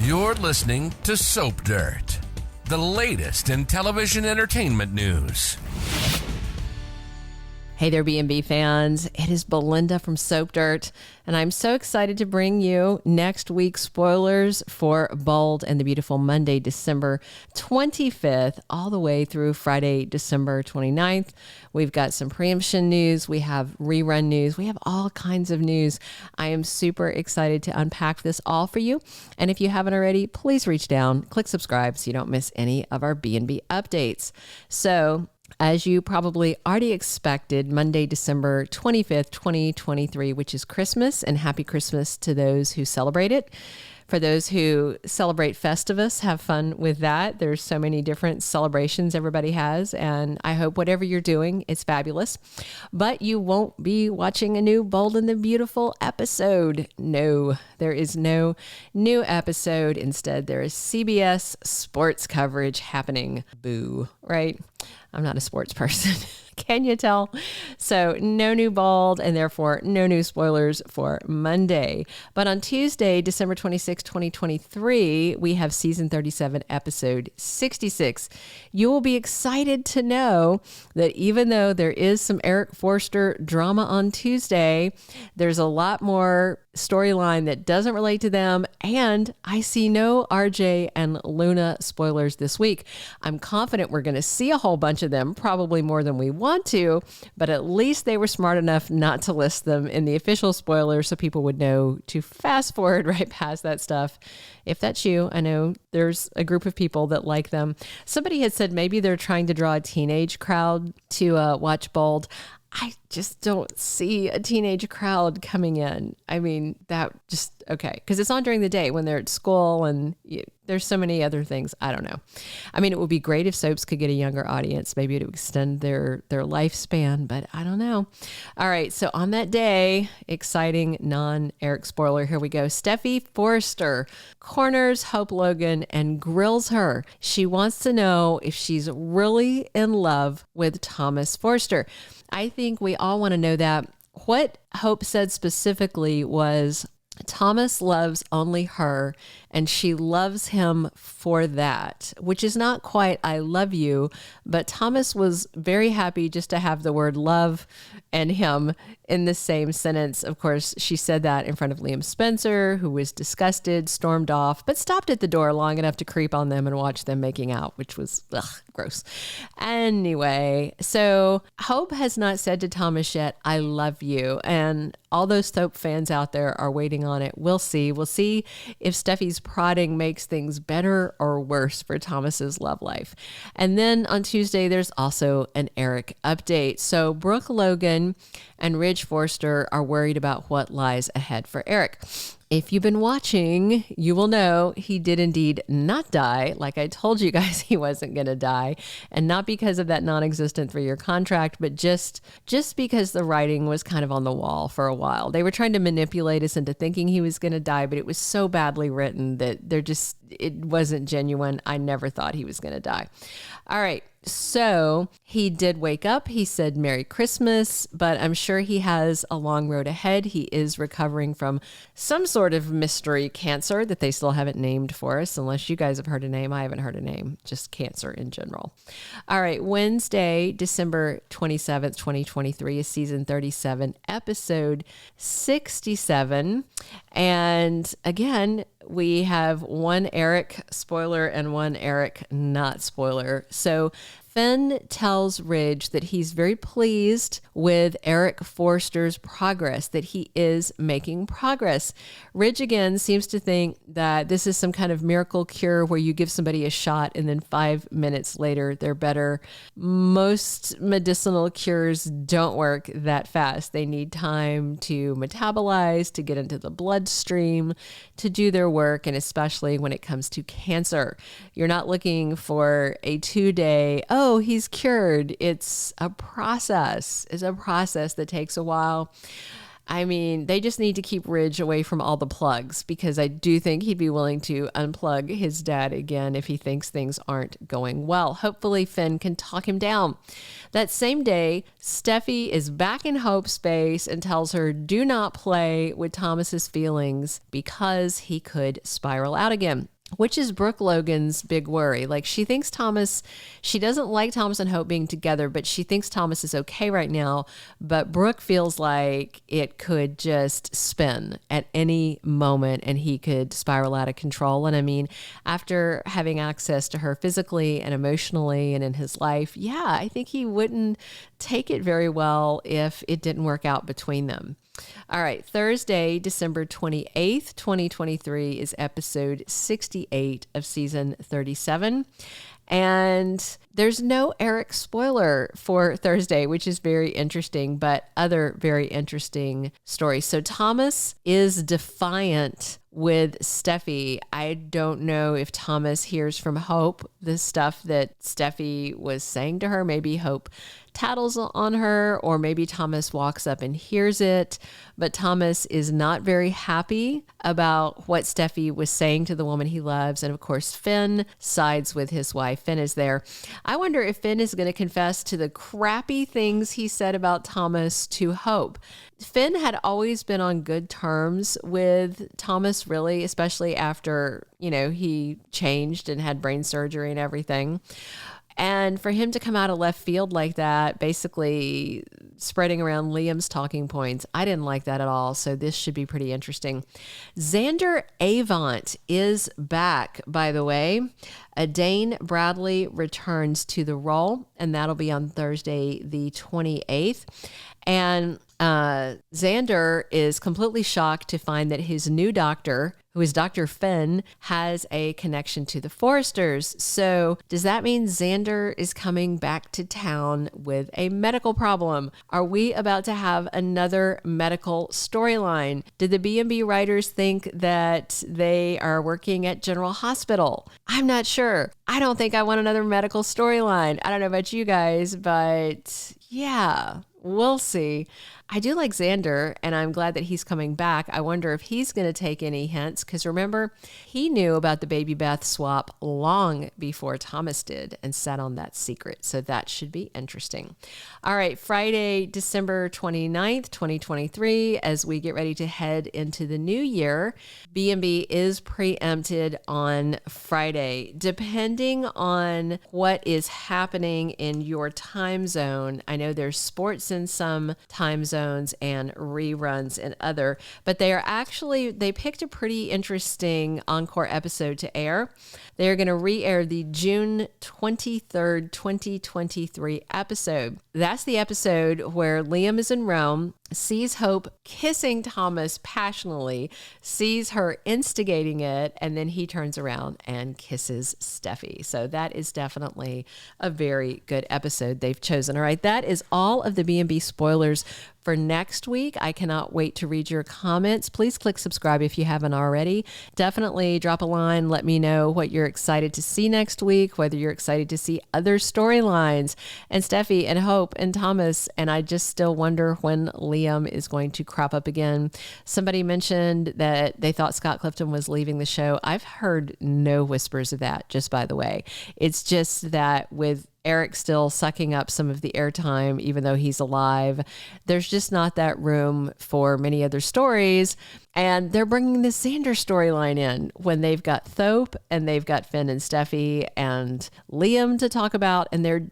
You're listening to Soap Dirt, the latest in television entertainment news. Hey there, B&B fans. It is Belinda from Soap Dirt, and I'm so excited to bring you next week's spoilers for Bold and the Beautiful, Monday, December 25th, all the way through Friday, December 29th. We've got some preemption news. We have rerun news. We have all kinds of news. I am super excited to unpack this all for you. And if you haven't already, please reach down, click subscribe so you don't miss any of our B&B updates. So, as you probably already expected, Monday, December 25th, 2023, which is Christmas, and happy Christmas to those who celebrate it. For those who celebrate Festivus, have fun with that. There's so many different celebrations everybody has, and I hope whatever you're doing, it's fabulous. But you won't be watching a new Bold and the Beautiful episode. No, there is no new episode. Instead, there is CBS sports coverage happening. Boo, right? I'm not a sports person. Can you tell? So no new Bold, and therefore no new spoilers for Monday. But on Tuesday, December 26, 2023, we have season 37, episode 66. You will be excited to know that even though there is some Eric Forrester drama on Tuesday, there's a lot more storyline that doesn't relate to them, and I see no RJ and Luna spoilers this week. I'm confident we're going to see a whole bunch of them, probably more than we want to, but at least they were smart enough not to list them in the official spoilers so people would know to fast forward right past that stuff. If that's you, I know there's a group of people that like them. Somebody had said maybe they're trying to draw a teenage crowd to watch Bold. I just don't see a teenage crowd coming in. I mean, that just, okay. Because it's on during the day when they're at school, and there's so many other things. I don't know. I mean, it would be great if soaps could get a younger audience, maybe to extend their lifespan, but I don't know. All right. So on that day, exciting non-Eric spoiler. Here we go. Steffy Forrester corners Hope Logan and grills her. She wants to know if she's really in love with Thomas Forrester. I think we all want to know that. What Hope said specifically was Thomas loves only her, and she loves him for that, which is not quite I love you, but Thomas was very happy just to have the word love and him in the same sentence. Of course, she said that in front of Liam Spencer, who was disgusted, stormed off, but stopped at the door long enough to creep on them and watch them making out, which was gross. Anyway, so Hope has not said to Thomas yet, I love you. And all those soap fans out there are waiting on it. We'll see. We'll see if Steffi's prodding makes things better or worse for Thomas's love life. And then on Tuesday, there's also an Eric update. So Brooke Logan and Ridge Forrester are worried about what lies ahead for Eric. If you've been watching, you will know he did indeed not die. Like I told you guys, he wasn't going to die. And not because of that non-existent 3-year contract, but just because the writing was kind of on the wall for a while. They were trying to manipulate us into thinking he was going to die, but it was so badly written that it wasn't genuine. I never thought he was going to die. All right. So he did wake up. He said Merry Christmas, but I'm sure he has a long road ahead. He is recovering from some sort of mystery cancer that they still haven't named for us. Unless you guys have heard a name. I haven't heard a name, just cancer in general. All right. Wednesday, December 27th, 2023 is season 37, episode 67. And again, we have one Eric spoiler and one Eric not spoiler. So Finn tells Ridge that he's very pleased with Eric Forrester's progress, that he is making progress. Ridge again seems to think that this is some kind of miracle cure where you give somebody a shot and then 5 minutes later they're better. Most medicinal cures don't work that fast. They need time to metabolize, to get into the bloodstream, to do their work, and especially when it comes to cancer. You're not looking for a 2-day, oh, he's cured. It's a process. It's a process that takes a while. I mean, they just need to keep Ridge away from all the plugs, because I do think he'd be willing to unplug his dad again if he thinks things aren't going well. Hopefully Finn can talk him down. That same day, Steffy is back in Hope's space and tells her, do not play with Thomas's feelings because he could spiral out again, which is Brooke Logan's big worry. Like, she thinks she doesn't like Thomas and Hope being together, but she thinks Thomas is okay right now. But Brooke feels like it could just spin at any moment and he could spiral out of control. And I mean, after having access to her physically and emotionally and in his life, yeah, I think he wouldn't take it very well if it didn't work out between them. All right, Thursday, December 28th, 2023 is episode 68 of season 37. And there's no Eric spoiler for Thursday, which is very interesting, but other very interesting stories. So Thomas is defiant with Steffy. I don't know if Thomas hears from Hope the stuff that Steffy was saying to her. Maybe Hope tattles on her, or maybe Thomas walks up and hears it. But Thomas is not very happy about what Steffy was saying to the woman he loves. And of course, Finn sides with his wife. Finn is there. I wonder if Finn is going to confess to the crappy things he said about Thomas to Hope. Finn had always been on good terms with Thomas, really, especially after, he changed and had brain surgery and everything. And for him to come out of left field like that, basically spreading around Liam's talking points, I didn't like that at all. So this should be pretty interesting. Xander Avant is back, by the way. Dane Bradley returns to the role, and that'll be on Thursday, the 28th. And Xander is completely shocked to find that his new doctor, who is Dr. Finn, has a connection to the Forresters. So does that mean Xander is coming back to town with a medical problem? Are we about to have another medical storyline? Did the B&B writers think that they are working at General Hospital? I'm not sure. I don't think I want another medical storyline. I don't know about you guys, but yeah, we'll see. I do like Xander, and I'm glad that he's coming back. I wonder if he's going to take any hints, because remember, he knew about the Baby Beth swap long before Thomas did and sat on that secret. So that should be interesting. All right, Friday, December 29th, 2023, as we get ready to head into the new year, B&B is preempted on Friday. Depending on what is happening in your time zone, I know there's sports in some time zones and reruns in other, but they picked a pretty interesting encore episode to air. They're going to re-air the June 23rd, 2023 episode. That's the episode where Liam is in Rome, sees Hope kissing Thomas passionately, sees her instigating it, and then he turns around and kisses Steffy. So that is definitely a very good episode they've chosen. All right, that is all of the B&B spoilers for next week. I cannot wait to read your comments. Please click subscribe if you haven't already. Definitely drop a line. Let me know what you're excited to see next week, whether you're excited to see other storylines and Steffy and Hope and Thomas. And I just still wonder when Liam is going to crop up again. Somebody mentioned that they thought Scott Clifton was leaving the show. I've heard no whispers of that, just by the way. It's just that with Eric still sucking up some of the airtime, even though he's alive, there's just not that room for many other stories. And they're bringing the Xander storyline in when they've got Thope and they've got Finn and Steffy and Liam to talk about, and they're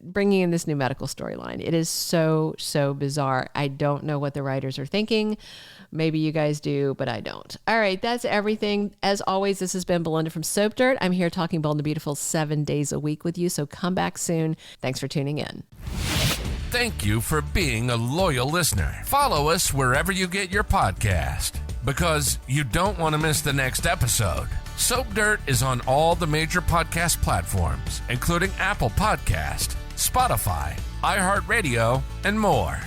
bringing in this new medical storyline. It is so, so bizarre. I don't know what the writers are thinking. Maybe you guys do, but I don't. All right, that's everything. As always, this has been Belinda from Soap Dirt. I'm here talking Bold and Beautiful 7 days a week with you, so come back soon. Thanks for tuning in. Thank you for being a loyal listener. Follow us wherever you get your podcast, because you don't want to miss the next episode. Soap Dirt is on all the major podcast platforms, including Apple Podcast, Spotify, iHeartRadio, and more.